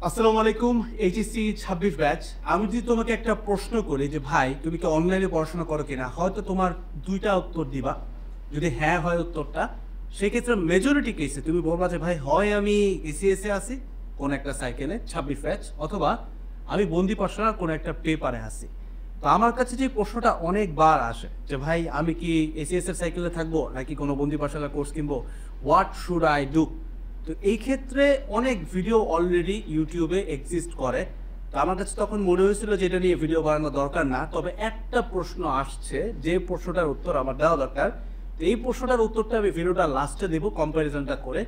আসসালামু আলাইকুম। HSC 26 batch. আমি যদি তোমাকে একটা প্রশ্ন করি যে ভাই তুমি কি অনলাইনে পড়াশোনা করো কিনা, হয়তো তোমার দুইটা উত্তর দিবা। যদি হ্যাঁ হয় উত্তরটা, সেক্ষেত্রে মেজরিটি কেসে তুমি বলবা যে ভাই হয় আমি এসিএসে আছি কোন একটা সাইকেলে 26 ব্যাচ, অথবা আমি বন্দি পড়াশোনার কোন একটা পেপারে আছি। তো আমার কাছে যে প্রশ্নটা অনেকবার আসে যে ভাই আমি কি এসিএস এর সাইকেলে থাকবো নাকি কোনো বন্দি পড়াশোনার কোর্স কিনবো, হোয়াট শুড আই ডু। তো এই ক্ষেত্রে অনেক ভিডিও অলরেডি ইউটিউবে এক্সিস্ট করে। তো আমার কাছে তখন মনে হয়েছিল যে এটা নিয়ে ভিডিও বানানো দরকার না, তবে একটা প্রশ্ন আসছে যে প্রশ্নটার উত্তর আমার দেওয়া দরকার। তো এই প্রশ্নটার উত্তরটা আমি ভিডিওটা লাস্টে দেবো কম্প্যারিজনটা করে।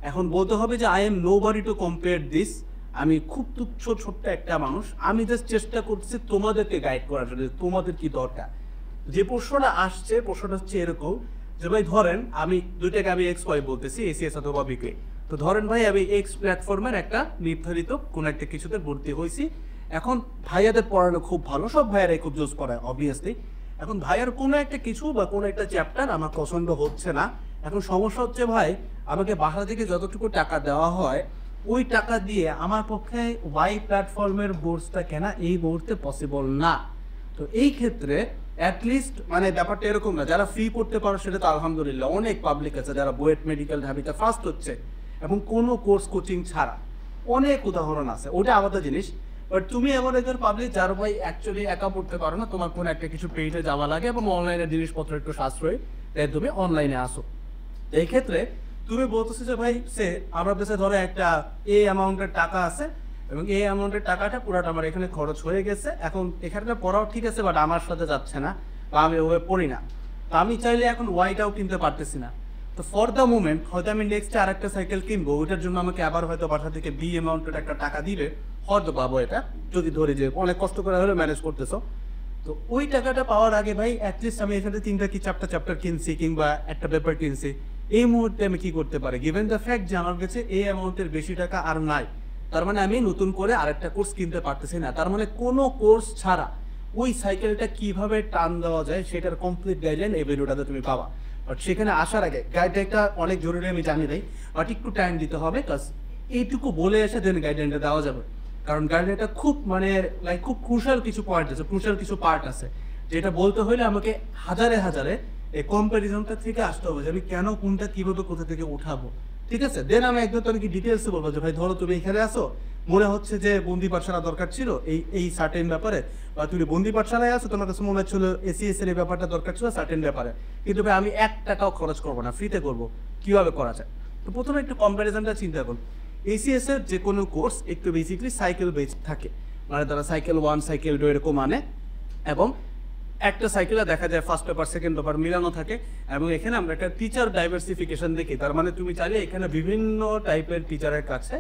এখন বলতে হবে যে I am nobody to compare this. আমি খুব তুচ্ছ ছোট্ট একটা মানুষ, আমি জাস্ট চেষ্টা করছি তোমাদেরকে গাইড করার জন্য তোমাদের কি দরকার। যে প্রশ্নটা আসছে প্রশ্নটা হচ্ছে এরকম যে ভাই ধরেন আমি দুইটাকে আমি এক্স ওয়াই বলতেছি, এসিএস অথবা বিকে। তো ধরেন ভাই আমি এক্স প্ল্যাটফর্মের একটা নির্ধারিত কোন একটা কিছুতে ভর্তি হয়েছি। এখন ভাইয়াদের পড়ানো খুব ভালো, সব ভাইয়ারাই খুব জোস পড়ায় অবভিয়াসলি। এখন ভাইয়ার কোনো একটা কিছু বা কোনো একটা চ্যাপ্টার আমার পছন্দ হচ্ছে না। এখন সমস্যা হচ্ছে ভাই আমাকে বাসা থেকে যতটুকু টাকা দেওয়া হয় ওই টাকা দিয়ে আমার পক্ষে ওয়াই প্ল্যাটফর্মের কোর্সটা কেনা এই মুহূর্তে পসিবল না। তো এই ক্ষেত্রে অ্যাটলিস্ট মানে ব্যাপারটা এরকম না, যারা ফ্রি পড়তে পারো সেটা তো আলহামদুলিল্লাহ, অনেক পাবলিক আছে যারা বুয়েট মেডিকেল ঢাবিতে ফার্স্ট হচ্ছে এবং কোনো কোর্স কোচিং ছাড়া। অনেক উদাহরণ আছে, ওটা আলাদা জিনিস। বাট তুমি এমন একজন পাবলিক যার ভাই অ্যাকচুয়ালি একা পড়তে পারো না, তোমার কোনো একটা কিছু পেইটে যাওয়া লাগে এবং অনলাইনে জিনিসপত্র একটু সাশ্রয়ী, তাই তুমি অনলাইনে আসো। তো এই ক্ষেত্রে তুমি বলতেছো যে ভাই সে আমার কাছে ধরো একটা অ্যামাউন্টের টাকা আছে এবং এই অ্যামাউন্টের টাকাটা পুরাটা আমার এখানে খরচ হয়ে গেছে। এখন এখানে পড়াও ঠিক আছে বাট আমার সাথে যাচ্ছে না বা আমি ওভাবে পড়ি না। তো আমি চাইলে এখন ওয়াইটাও কিনতে পারতেছি না। তো ফর দ্য মোমেন্ট হয়তো আমি নেক্সট আরেকটা সাইকেল কিনবো, ওইটার জন্য আমাকে আবার হয়তো বাসা থেকে বি অ্যামাউন্টের একটা টাকা দিবে, হয়তো পাবো এটা যদি ধরি যে অনেক কষ্ট করে হলে ম্যানেজ করতেছো। তো ওই টাকাটা পাওয়ার আগে ভাই অ্যাটলিস্ট আমি এখানে তিনটা কি চারটা চ্যাপ্টার কিনছি কিংবা একটা পেপার কিনছি, এই মুহূর্তে আমি কি করতে পারি গিভেন দ্য ফ্যাক্ট যে আমার কাছে এই অ্যামাউন্টের বেশি টাকা আর নাই, তার মানে আমি নতুন করে আরেকটা কোর্স কিনতে পারতেছি না। তার মানে কোনো কোর্স ছাড়া ওই সাইকেলটা কিভাবে টান দেওয়া যায় সেটার কমপ্লিট গাইডলাইন এই ভিডিওটাতে তুমি পাবা। বাট সেখানে আসার আগে গাইডলাইনটা অনেক জরুরি আমি জানি দেই, বাট একটু টাইম দিতে হবে কাজ এইটুকু বলে এসে দেন গাইডলাইনটা দেওয়া যাবে। কারণ গাইডলাইনটা খুব মানে লাইক খুব ক্রুশাল কিছু পয়েন্ট আছে, ক্রুশাল কিছু পার্ট আছে যেটা বলতে হলে আমাকে হাজারে হাজারে এই কম্প্যারিজনটা থেকে আসতে হবে যে আমি কেন কোনটা কিভাবে কোথা থেকে উঠাবো। ঠিক আছে, দেন আমি একদম তোমাকে ডিটেলসে বলবো যে ভাই ধরো তুমি এখানে আসো, মনে হচ্ছে যে বন্দি পাঠশালা দরকার ছিল এই এই সার্টেন ব্যাপারে, বা তুমি বন্দি পাঠশালায় আসো তোমার কাছে মনে হচ্ছিল এসিএস এর এই ব্যাপারটা দরকার ছিল সার্টেন ব্যাপারে, কিন্তু ভাই আমি 1 টাকাও খরচ করবো না, ফ্রিতে করবো, কিভাবে করা যায়। তো প্রথমে একটু কম্প্যারিজনটা চিন্তা করুন। এসিএস এর যে কোনো কোর্স একটু বেসিক্যালি সাইকেল বেসড থাকে, মানে তারা সাইকেল 1 সাইকেল 2 এরকম মানে, এবং একটা সাইকেলে দেখা যায় ফার্স্ট পেপার সেকেন্ড পেপার মিলানো থাকে। এবং এখানে আমরা একটা টিচার ডাইভার্সিফিকেশন দেখি, তার মানে তুমি চাইলে এখানে বিভিন্ন টাইপের টিচারের কাছে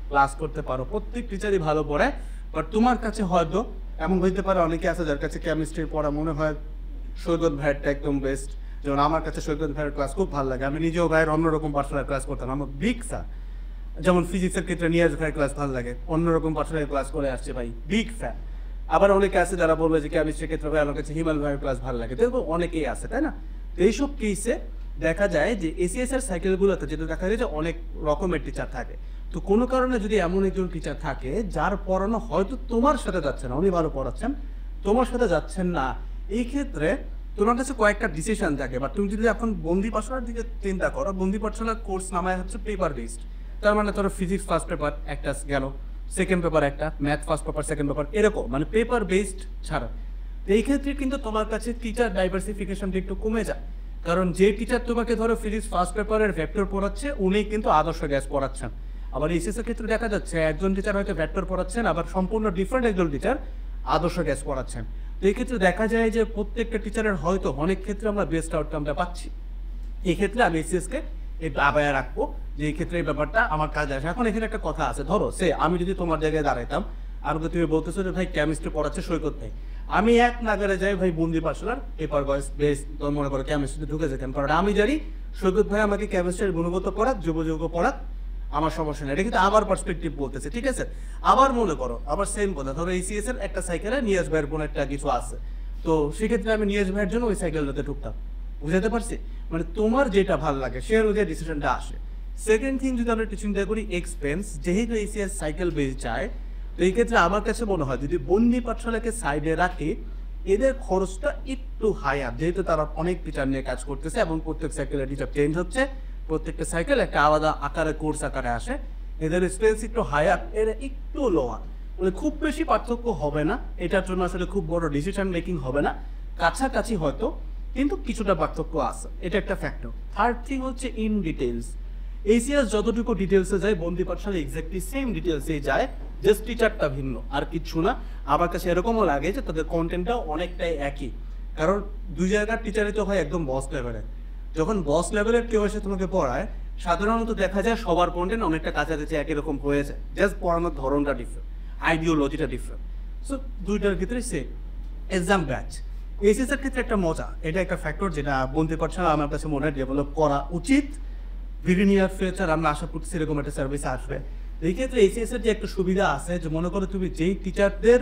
ক্লাস করতে পারো, প্রত্যেক টিচারই ভালো পড়ায়। বাট তোমার কাছে হয়তো এমন হইতে পারে অনেকে আছে যার কাছে কেমিস্ট্রির পড়া মনে হয় সৈকত ভাইয়েরটা একদম বেস্ট। যেমন আমার কাছে সৈকত ভাইয়ের ক্লাস খুব ভালো লাগে, আমি নিজেও ভাইয়ের অন্যরকম পার্সোনাল ক্লাস করতাম, আমার বিগ স্যার। যেমন ফিজিক্সের ক্ষেত্রে নিয়াজ ভাইয়ের ক্লাস ভালো লাগে, অন্যরকম পার্সোনাল ক্লাস করে আসছে ভাই, বিগ ফ্যান। আবার অনেকে আছে যারা বলবে যে কেমিস্ট্রির ক্ষেত্রে ভাই আমার কাছে হিমাল ভাইয়ের ক্লাস ভালো লাগে, দেখবো অনেকেই আছে, তাই না। তো এইসব কেসে দেখা যায় যে এসিএস এর সাইকেলগুলোতে যেটা দেখা যায় যে অনেক রকমের টিচার থাকে। তো কোনো কারণে যদি এমন একজন টিচার থাকে যার পড়ানো হয়তো তোমার সাথে যাচ্ছে না, উনি ভালো পড়াচ্ছেন তোমার সাথে যাচ্ছেন না, এই ক্ষেত্রে তোমার কাছে কয়েকটা ডিসিশন থাকে। বা তুমি যদি এখন বন্দি পাঠশালার দিকে চিন্তা করো, বন্দি পাঠশালার কোর্স নামায় হচ্ছে পেপার বেসড। তার মানে ধরো ফিজিক্স ফার্স্ট পেপার একটা গেল, সেকেন্ড পেপার একটা, math first paper second paper, এরকম মানে পেপার বেসড ছাড়া। তো এই ক্ষেত্রে কিন্তু তোমার কাছে টিচার ডাইভার্সিফিকেশনটা একটু কমে যায়। কারণ যে টিচার তোমাকে ধরো ফিজিক্স ফার্স্ট পেপারের ভেক্টর পড়াচ্ছে উনি কিন্তু আদর্শ গ্যাস পড়াচ্ছেন। আবার এইচএস এর ক্ষেত্রে দেখা যাচ্ছে একজন টিচার হয়তো ভেক্টর পড়াচ্ছেন, আবার সম্পূর্ণ ডিফারেন্ট একজন টিচার আদর্শ গ্যাস পড়াচ্ছেন। তো এই ক্ষেত্রে দেখা যায় যে প্রত্যেকটা টিচারের হয়তো অনেক ক্ষেত্রে আমরা বেস্ট আউটকামটা পাচ্ছি। এই ক্ষেত্রে আমি এইচএসকে একটু আবায়া রাখবো যে এই ক্ষেত্রে এই ব্যাপারটা আমার কাজে আসে। এখন এখানে একটা কথা আছে, ধরো সে আমি যদি তোমার জায়গায় দাঁড়াইতাম, আমাকে তুমি বলতেছো যে ভাই কেমিস্ট্রি পড়াচ্ছে সৈকত ভাই, আমি এক নাগারে যাই ভাই বন্দি পাঠশালার পেপার বয়েস বেস তোর মনে করো কেমিস্ট্রিতে ঢুকে যেতাম, কারণ আমি জানি সৈকত ভাই আমাকে কেমিস্ট্রির গুণগত পড়াক যুবযোগ্য পড়াক, আমার সমস্যা নেই। এটা কিন্তু আমার পার্সপেক্টিভ বলতেছে, ঠিক আছে। আবার মনে করো আবার সেম কথা, ধরো এসিএস এর একটা সাইকেলে নিয়াজ ভাইয়ের কোনো একটা কিছু আছে, তো সেক্ষেত্রে আমি নিয়াজ ভাইয়ের জন্য ওই সাইকেলটাতে ঢুকতাম, বুঝাতে পারছি। মানে তোমার যেটা ভালো লাগে সে অনুযায়ী ডিসিশনটা আসে। সেকেন্ড থিং যদি আমরা একটু চিন্তা করি এক্সপেন্স, যেহেতু এসিএস সাইকেল বেস যায়, তো এই ক্ষেত্রে আমার কাছে মনে হয় যদি বন্দি পাঠশালাকে সাইডে রাখে, এদের খরচটা একটু হায়ার, যেহেতু তারা অনেক টিচার নিয়ে কাজ করতেছে এবং প্রত্যেক সাইকেলে টিচার চেঞ্জ হচ্ছে, প্রত্যেকটা সাইকেল একটা আলাদা আকারে কোর্স আকারে আসে, এদের এক্সপেন্স একটু হায়ার, এর একটু লোয়ার, মানে খুব বেশি পার্থক্য হবে না, এটার জন্য আসলে খুব বড় ডিসিশন মেকিং হবে না, কাছাকাছি হয়তো, কিন্তু কিছুটা পার্থক্য আছে, এটা একটা ফ্যাক্টর। থার্ড থিং হচ্ছে ইন ডিটেলস, এসিএস যতটুকু ডিটেলসে যায় বন্দি পাঠশালা এক্স্যাক্টলি সেম ডিটেলসেই যায়, জাস্ট টিচারটা ভিন্ন, আর কিচ্ছু না। আমার কাছে এরকমও লাগে যে তাদের কন্টেন্টটাও অনেকটাই একই, কারণ দুই জায়গার টিচারই তো হয় একদম বস লেভেলের। যখন বস লেভেলের কেউ এসে তোমাকে পড়ায়, সাধারণত দেখা যায় সবার কন্টেন্ট অনেকটা কাছাকাছি একই রকম হয়ে যায়, জাস্ট পড়ানোর ধরনটা ডিফারেন্ট, আইডিওলজিটা ডিফারেন্ট। সো দুইটার ক্ষেত্রে সেম। এক্সাম ব্যাচ এসিএস এর ক্ষেত্রে একটা মজা, এটা একটা ফ্যাক্টর যেটা বন্দি পাঠশালা আমার কাছে মনে হয় ডেভেলপ করা উচিত। নিয়ার ফিউচার আমরা আশা করছি এরকম একটা সার্ভিস আসবে। এই ক্ষেত্রে এসিএস এর যে একটা সুবিধা আছে, যে মনে করো তুমি যেই টিচারদের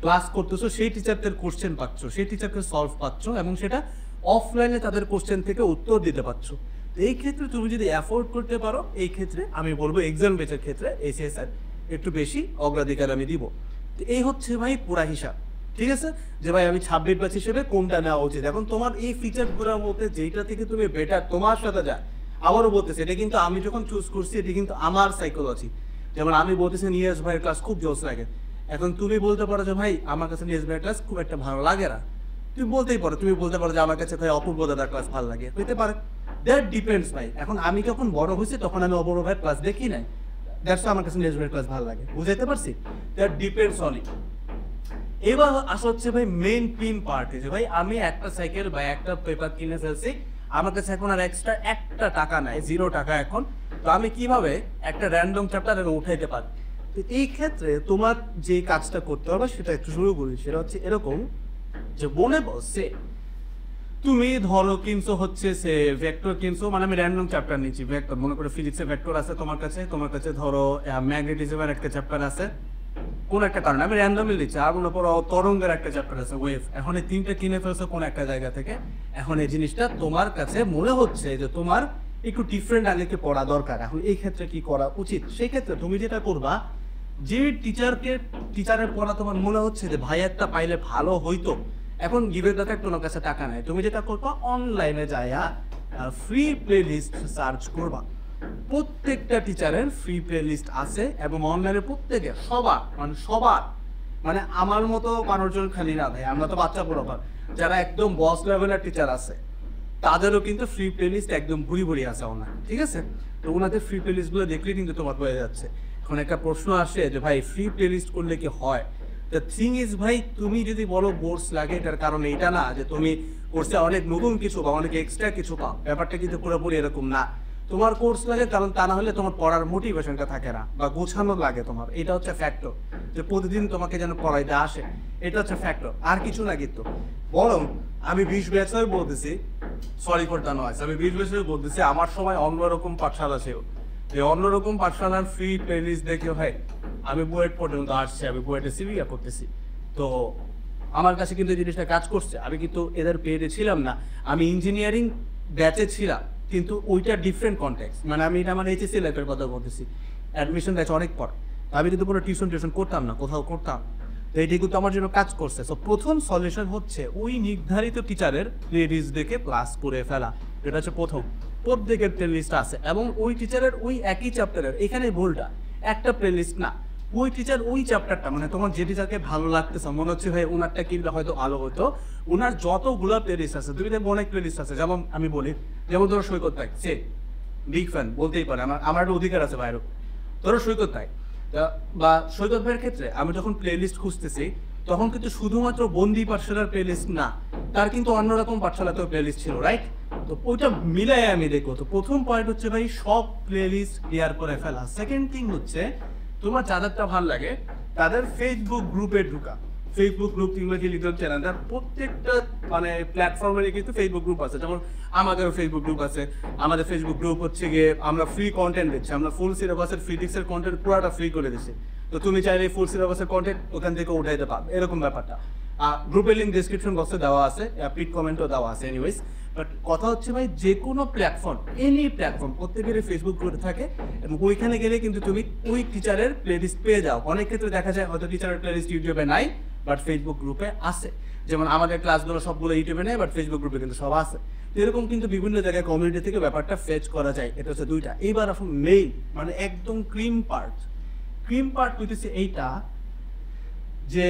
ক্লাস করতেছো সেই টিচারদের কোশ্চেন পাচ্ছ, সেই টিচারকে সলভ পাচ্ছ, এবং সেটা অফলাইনে তাদের কোশ্চেন থেকে উত্তর দিতে পারছো। তো এই ক্ষেত্রে তুমি যদি অ্যাফোর্ড করতে পারো, এই ক্ষেত্রে আমি বলবো এক্সাম বেচের ক্ষেত্রে এসিএস এর একটু বেশি অগ্রাধিকার আমি দিব। তো এই হচ্ছে ভাই পুরা হিসাব, ঠিক আছে, যে ভাই আমি 26 ব্যাচ হিসেবে কোনটা নেওয়া উচিত। এখন তোমার এই ফিচারগুলোর মধ্যে যেটা থেকে তুমি বেটার তোমার সাথে যায়, আবারও বলতেছি এটা কিন্তু আমি যখন চুজ করছি এটা কিন্তু আমার সাইকোলজি। যেমন আমি বলতেছি নিয়াজ ভাইয়ের ক্লাস খুব জোস লাগে, এখন তুমি বলতে পারো যে ভাই আমার কাছে নিয়াজ ভাইয়ের ক্লাস খুব একটা ভালো লাগে না, তুমি বলতেই পারো, তুমি বলতে পারো যে আমার কাছে ভাই অপূর্ব দাদার ক্লাস ভালো লাগে, হইতে পারে, দ্যাট ডিপেন্ডস ভাই। এখন আমি যখন বড় হয়েছি তখন আমি অপূর্ব ভাইয়ের ক্লাস দেখি নাই, দ্যাটস আমার কাছে নিয়াজ ভাইয়ের ক্লাস ভালো লাগে, বুঝাইতে পারছি? That depends on it. এবার আসা হচ্ছে ভাই মেইন পিন পার্ট, যে ভাই আমি একটা সাইকেল বা একটা পেপার কিনে ফেলছি, আমার কাছে এখন আর এক্সট্রা একটা টাকা নাই, 0 টাকা এখন, তো আমি কিভাবে একটা র্যান্ডম চ্যাপ্টার উঠাইতে পারি? তো এই ক্ষেত্রে তোমার যে কাজটা করতে হবে সেটা একটু শুরু করি, সেটা হচ্ছে এরকম যে মনে বসে তুমি ধরো কিনছো হচ্ছে সে ভেক্টর কিনছো, মানে আমি র্যান্ডম চ্যাপ্টার নিচ্ছি ভেক্টর, মনে করো ফিজিক্সের ভেক্টর আছে তোমার কাছে ধরো ম্যাগনেটিজমের একটা চ্যাপ্টার আছে, কোন একটা কারণে আমি র্যান্ডমলি দিচ্ছি, আর মনে করো তরঙ্গের একটা চ্যাপ্টার আছে ওয়েভ, এখন এই তিনটা কিনে ফেলছো কোন একটা জায়গা থেকে, এখন এই জিনিসটা তোমার কাছে মনে হচ্ছে যে তোমার একটু ডিফারেন্ট আঙ্গেলকে পড়া দরকার, এখন এই ক্ষেত্রে কি করা উচিত? সেই ক্ষেত্রে তুমি যেটা করবা, যে টিচারের পড়া তোমার মনে হচ্ছে যে ভাই একটা পাইলে ভালো হইতো, এখন গিভের দাতা তোমার কাছে টাকা নাই, তুমি যেটা করবা অনলাইনে যায়া ফ্রি প্লে লিস্ট সার্চ করবা, প্রত্যেকটা টিচারের ফ্রি প্লে লিস্ট আছে, এবং অনলাইনে প্রত্যেকের সবার মানে আমার মতো মানুষজন খালি না ভাই, আমরা তো বাচ্চা পড়াবার, যারা একদম বস লেভেলের টিচার আছে তাদেরও কিন্তু ফ্রি প্লে লিস্ট একদম ভুরি ভুরি আছে অনলাইন, ঠিক আছে? তো ওনাদের ফ্রি প্লে লিস্টগুলো দেখলে কিন্তু তোমার হয়ে যাচ্ছে। এখন একটা প্রশ্ন আসে যে ভাই ফ্রি প্লে লিস্ট করলে কি হয়? দ্য থিং ইজ ভাই, তুমি যদি বলো কোর্স লাগে, এটার কারণ এটা না যে তুমি কোর্সে অনেক নতুন কিছু বা অনেক এক্সট্রা কিছু পাও, ব্যাপারটা কিন্তু পুরোপুরি এরকম না। তোমার কোর্স লাগে কারণ তা না হলে তোমার পড়ার মোটিভেশনটা থাকে না, বা গোছানো লাগে তোমার, এটা হচ্ছে ফ্যাক্টর, যে প্রতিদিন তোমাকে যেন পড়াইতে আসে, এটা হচ্ছে ফ্যাক্টর, আর কিছু না। কিন্তু বরং আমি 20 বছর বলতেছি, সরি ফর দ্য নয়েজ, আমি 20 বছর বলতেছি আমার সময় অন্যরকম পাঠশালা ছিল, এই অন্যরকম পাঠশালার ফ্রি প্লে লিস্ট দেখে ভাই আমি বুয়েট পর্যন্ত আসছি, আমি বুয়েটে সিভিয়া করতেছি, তো আমার কাছে কিন্তু এই জিনিসটা কাজ করছে। আমি কিন্তু এদের পেয়ে ছিলাম না, আমি ইঞ্জিনিয়ারিং ব্যাচে ছিলাম, কিন্তু ওইটা ডিফারেন্ট কনটেক্সট, মানে আমি এটা আমার এইচএসসি লাইফের কথা বলতেছি, অ্যাডমিশন ব্যাচ অনেক পর, আমি কিন্তু কোনো টিউশন করতাম না, কোথাও করতাম, তো এইটাই কিন্তু আমার জন্য কাজ করছে। তো প্রথম সলিউশন হচ্ছে ওই নির্ধারিত টিচারের প্লে লিস্ট দেখে ক্লাস করে ফেলা, এটা হচ্ছে প্রথম। প্রত্যেকের প্লে লিস্ট আছে, এবং ওই টিচারের ওই একই চ্যাপ্টারের, এখানে ভুলটা একটা প্লে লিস্ট না, ওই টিচার ওই চ্যাপ্টারটা, মানে তোমার যে টিচারকে ভালো লাগতেছে, মনে হচ্ছে ভাই ওনারটা কিনলে হয়তো ভালো হতো, ওনার যতগুলো প্লে লিস্ট আছে, তুমি দেখবো অনেক প্লে লিস্ট আছে, যেমন আমি বলি, যেমন ধরো সৈকত ভাই, সে বিগ ফ্যান বলতেই পারে, আমার একটা অধিকার আছে বাইরে, ধরো সৈকত ভাই, বা সৈকত ভাইয়ের ক্ষেত্রে আমি যখন প্লে লিস্ট খুঁজতেছি, তখন কিন্তু শুধুমাত্র বন্দি পাঠশালার প্লে লিস্ট না, তার কিন্তু অন্যরকম পাঠশালাতেও প্লে লিস্ট ছিল, রাইট? তো ওইটা মিলাই আমি দেখবো। তো প্রথম পয়েন্ট হচ্ছে ভাই সব প্লে লিস্ট ক্লিয়ার করে ফেলা। সেকেন্ড থিং হচ্ছে তোমার যাদেরটা ভালো লাগে তাদের ফেসবুক গ্রুপে ঢুকা, ফেসবুক গ্রুপ কিংবা টেলিগ্রাম চ্যানেল, তার প্রত্যেকটা মানে প্ল্যাটফর্মে কিন্তু ফেসবুক গ্রুপ আছে, যেমন আমাদেরও ফেসবুক গ্রুপ আছে। আমাদের ফেসবুক গ্রুপ হচ্ছে গিয়ে আমরা ফ্রি কন্টেন্ট দিচ্ছি, আমরা ফুল সিলেবাসের ফিজিক্সের কন্টেন্ট পুরোটা ফ্রি করে দিচ্ছি, তো তুমি চাইলে ফুল সিলেবাসের কন্টেন্ট ওখান থেকে উঠাইতে পারবে, এরকম ব্যাপারটা। গ্রুপের লিঙ্ক ডিসক্রিপশন বক্সে দেওয়া আছে, পিট কমেন্টও দেওয়া আছে। এনিওয়েজ, বাট কথা হচ্ছে ভাই যে কোনো প্ল্যাটফর্ম, এনি প্ল্যাটফর্ম প্রত্যেকেরই ফেসবুক গ্রুপ থাকে এবং ওইখানে গেলে কিন্তু তুমি ওই টিচারের প্লেলিস্ট পেয়ে যাও। অনেক ক্ষেত্রে দেখা যায় হয়তো টিচারের প্লেলিস্ট ইউটিউবে নাই বাট ফেসবুক গ্রুপে আছে। যেমন আমাদের ক্লাসগুলো সবগুলো ইউটিউবে নেই বাট ফেসবুক গ্রুপে কিন্তু সব আছে। এরকম কিন্তু বিভিন্ন জায়গায় কমিউনিটি থেকে ব্যাপারটা ফেচ করা যায়। এটা হচ্ছে দুইটা। এইবার এখন মেইন মানে একদম ক্রিম পার্ট হইতেছে এইটা যে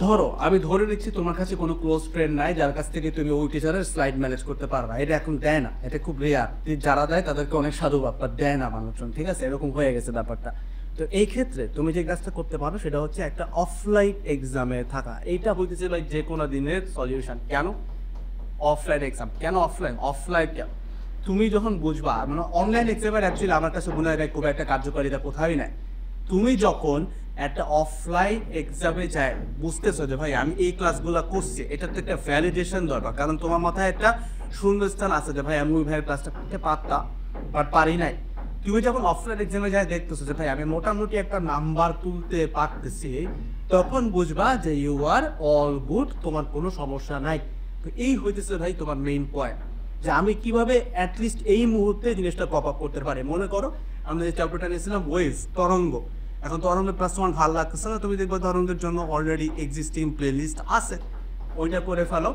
ধরো আমি ধরে নিচ্ছি তোমার কাছে কোনো ক্লোজ ফ্রেন্ড নাই যার কাছ থেকে তুমি ওই টিচারের স্লাইড ম্যানেজ করতে পারবা। এটা এখন দেয় না, এটা খুব রেয়ার। যারা দেয় তাদেরকে অনেক সাধুবাদ, বাট দেয় না মানুষজন, ঠিক আছে? এরকম হয়ে গেছে ব্যাপারটা। তো এই ক্ষেত্রে তুমি যে কাজটা করতে পারো সেটা হচ্ছে একটা অফলাইন এক্সামে থাকা। এইটা হইতেছে ভাই যে কোনো দিনের সলিউশন। কেন অফলাইন এক্সাম? কেন অফলাইন কেন? তুমি যখন বুঝবা মানে অনলাইন এক্সামের অ্যাকচুয়ালি আমার কাছে মনে হয় খুব একটা কার্যকারিতা কোথায় নাই। তুমি যখন একটা অফলাইন এক্সামে যায় বুঝতেছো যে ভাই আমি এই ক্লাসগুলো করছি, এটার তো একটা ভ্যালিডেশন দরকার। কারণ তোমার মাথায় একটা শূন্যস্থান আছে যে ভাই আমি ওই ভাইয়ের ক্লাসটা করতে পারতাম বাট পারি নাই। তুমি যখন অফলাইন এক্সামে যায় দেখতেছো যে ভাই আমি মোটামুটি একটা নাম্বার তুলতে পারতেছি, তখন বুঝবা যে ইউ আর অল গুড, তোমার কোনো সমস্যা নাই। তো এই হইতেছে ভাই তোমার মেইন পয়েন্ট, যে আমি কিভাবে অ্যাটলিস্ট এই মুহূর্তে জিনিসটা পপ আপ করতে পারি। মনে করো আমরা যে চ্যাপ্টারটা নিয়েছিলাম ওয়েভ, তরঙ্গ। এখন তরঙ্গের প্লাস তোমার ভালো লাগতেছে না, তুমি দেখবো তরঙ্গের জন্য অলরেডি এক্সিস্টিং প্লেলিস্ট আছে, ওইটা করে ফেলো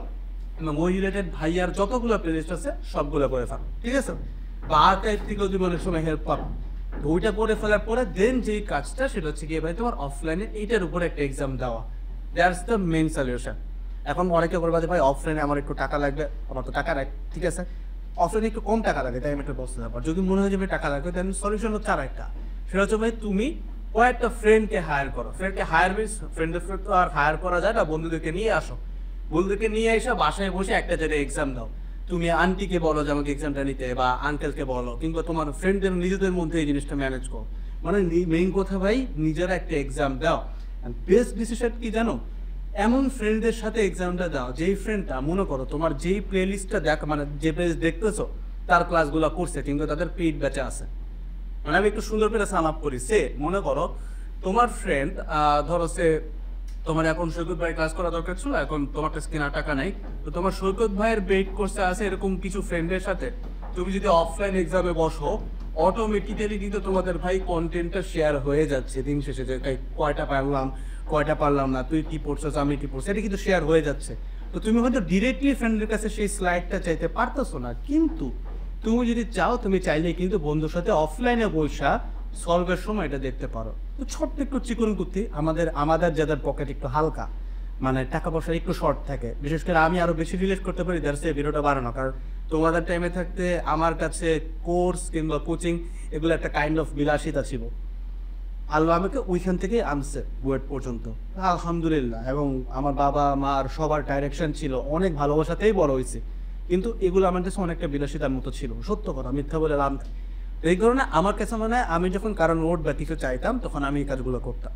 এবং ওই রিলেটেড ভাইয়ার যতগুলো প্লেলিস্ট আছে সবগুলো করে ফেলো, ঠিক আছে? বা আর্কাইভ থেকেও তুমি অনেক সময় হেল্প পাবো। তো ওইটা করে ফেলার পরে দেন যেই কাজটা সেটা হচ্ছে গিয়ে ভাই তোমার অফলাইনে এইটার উপরে একটা এক্সাম দেওয়া। That's the main solution. এখন অনেকে করবা যে ভাই অফলাইনে আমার একটু টাকা লাগবে, আমার তো টাকা নাই, ঠিক আছে? অফলাইনে একটু কম টাকা লাগে, তাই আমি একটু বসতে পারবো। যদি মনে হয় যে টাকা লাগবে দেন সলিউশন হচ্ছে আর একটা, সেটা হচ্ছে ভাই তুমি কয়েকটা ফ্রেন্ডকে হায়ার করো। ফ্রেন্ডকে হায়ার মিস ফ্রেন্ডের ফ্রেন্ড তো আর হায়ার করা যায় না, বন্ধুদেরকে নিয়ে আসো। বন্ধুদেরকে নিয়ে এসে বাসায় বসে একটা জায়গায় এক্সাম দাও। তুমি আন্টিকে বলো যে আমাকে এক্সামটা নিতে, বা আঙ্কেলকে বলো, কিংবা তোমার ফ্রেন্ডদের নিজেদের মধ্যে এই জিনিসটা ম্যানেজ করো। মানে মেইন কথা ভাই নিজেরা একটা এক্সাম দাও। বেস্ট ডিসিশন কি জানো? এমন ফ্রেন্ডদের সাথে এক্সামটা দাও যেই ফ্রেন্ডটা মনে করো তোমার যেই প্লে লিস্টটা দেখ মানে যে প্লেলিস্ট দেখতেছো তার ক্লাসগুলো করছে কিন্তু তাদের পেইড ব্যাচে আছে। মানে আমি একটু সুন্দর করে সাম আপ করি। সে মনে করো তোমার ফ্রেন্ড ধরো সে তোমার এখন সৈকত ভাই ক্লাস করা দরকার ছিল, এখন তোমার কাছে কেনার টাকা নাই, তো তোমার সৈকত ভাইয়ের বেট কোর্সে আছে এরকম কিছু ফ্রেন্ডের সাথে তুমি যদি অফলাইন এক্সামে বসো অটোমেটিক্যালি কিন্তু তোমাদের ভাই কন্টেন্টটা শেয়ার হয়ে যাচ্ছে দিন শেষে, যে কয়টা পারলাম কয়টা পারলাম না, তুই কি পড়ছিস আমি কি পড়ছি, এটা কিন্তু শেয়ার হয়ে যাচ্ছে। তো তুমি হয়তো ডিরেক্টলি ফ্রেন্ডের কাছে সেই স্লাইডটা চাইতে পারতেছো না, কিন্তু তুমি যদি চাও তুমি চাইলে কিন্তু বন্ধুর সাথে অফলাইনে বসা সলভের সময় এটা দেখতে পারো। তো ছোট্ট একটু চিকন করতে আমাদের যাদের পকেট একটু হালকা মানে টাকা পয়সা একটু শর্ট থাকে, বিশেষ করে আমি আরো বেশি রিলেট করতে পারি দ্যাটস এই ভিডিওটা বানানো। কারণ তোমাদের টাইমে থাকতে আমার কাছে কোর্স কিংবা কোচিং এগুলো একটা কাইন্ড অফ বিলাসিতা ছিল। আল্লাহ আমাকে ওইখান থেকে আনছে বুয়েট পর্যন্ত আলহামদুলিল্লাহ, এবং আমার বাবা মার সবার ডাইরেকশন ছিল, অনেক ভালোবাসাতেই বড় হয়েছে। কিন্তু এগুলো আমার কাছে অনেকটা বিলাসিতার মতো ছিল, সত্য কথা, মিথ্যা বলে লাভ নেই। এই কারণে আমার কাছে মানে আমি যখন কারো নোট বা কিছু চাইতাম তখন আমি এই কাজগুলো করতাম,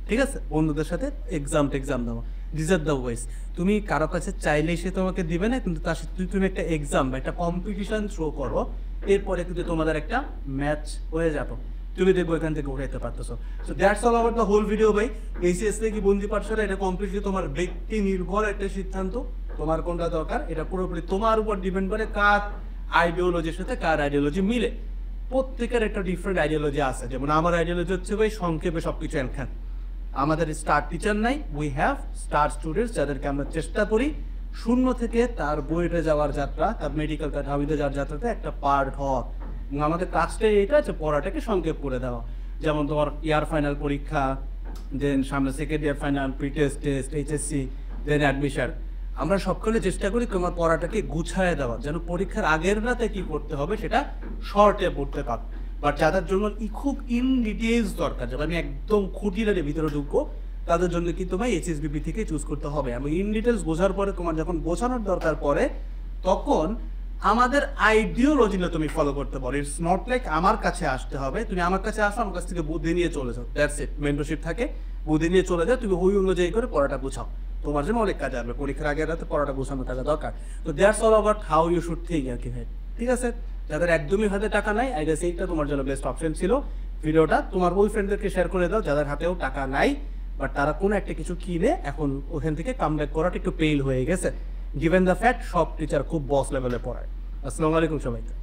ঠিক আছে? বন্ধুদের সাথে এক্সাম দেওয়া, দিস আর দ্য ওয়েস। তুমি কারো কাছে চাইলেই সে তোমাকে দিবে না, কিন্তু তার সাথে তুমি একটা এক্সাম বা একটা কম্পিটিশন থ্রো করো, এরপরে কিন্তু তোমাদের একটা ম্যাচ হয়ে যাবো, তুমি দেখবো এখান থেকে উঠাইতে পারতেছো। So that's all about the whole video ভাই। এইচএসসি কি বন্দি পাঠশালা এটা কমপ্লিটলি তোমার ব্যক্তি নির্ভর একটা সিদ্ধান্ত, তোমার কোনটা দরকার এটা পুরোপুরি তোমার উপর ডিপেন্ড করে কার আইডিওলজির সাথে কার আইডিওলজি মিলে। প্রত্যেকের একটা ডিফারেন্ট আইডিওলজি আছে, যেমন আমার আইডিওলজি হচ্ছে ভাই সংক্ষেপে সবকিছু একখান। আমাদের স্টার টিচার নাই, উই হ্যাভ স্টার স্টুডেন্টস, যাদেরকে আমরা চেষ্টা করি শূন্য থেকে তার বুয়েটে যাওয়ার যাত্রা, তার মেডিকেল কার্ড হাবিতে যাওয়ার যাত্রাতে একটা পার্ট হওয়া। এবং আমাদের কাজটাই এটা যে পড়াটাকে সংক্ষেপ করে দেওয়া। যেমন তোমার ইয়ার ফাইনাল পরীক্ষা, দেন সামনে second year final, pre test, HSC, then admission. আমরা সকলে চেষ্টা করি তোমার পড়াটাকে গুছায় দেওয়া, যেন পরীক্ষার আগের রাতে কি পড়তে হবে সেটা শর্টে পড়তে পারো। বাট যাদের জন্য খুব ইন ডিটেলস দরকার, যেমন আমি একদম খুঁটিনাটি ভিতরে ঢুকবো, তাদের জন্য কিন্তু ভাই এইচএসবিপি থেকে চুজ করতে হবে। আমি ইন ডিটেলস বোঝার পরে তোমার যখন বোঝানোর দরকার পড়ে তখন আমাদের আইডিওলজিটা তুমি ফলো করতে পারো। ইটস নট লাইক আমার কাছে আসতে হবে, তুমি আমার কাছে আসো, আমার কাছ থেকে বুদ্ধি নিয়ে চলে যাও, দ্যাটস ইট। মেন্টরশিপ থাকে, বুদ্ধি নিয়ে চলে যাও, তুমি ওই অনুযায়ী করে পড়াটা বুঝাও, তোমার জন্য অনেক কাজে আসবে। পরীক্ষার আগের রাতে পড়াটা বোঝানো থাকা দরকার। তো that's all about how you should think আর কি ভাই, ঠিক আছে? যাদের একদমই হাতে টাকা নাই, আই গেস এইটা তোমার জন্য বেস্ট অপশন ছিল। ভিডিওটা তোমার ওই ফ্রেন্ডদেরকে শেয়ার করে দাও যাদের হাতেও টাকা নাই, বাট তারা কোনো একটা কিছু কিনে এখন ওখান থেকে কাম ব্যাক করাটা একটু পেইল হয়ে গেছে। গিভেন দ্য ফ্যাক্ট সব টিচার খুব বস লেভেলে পড়ায়। আসসালামু আলাইকুম সবাইকে।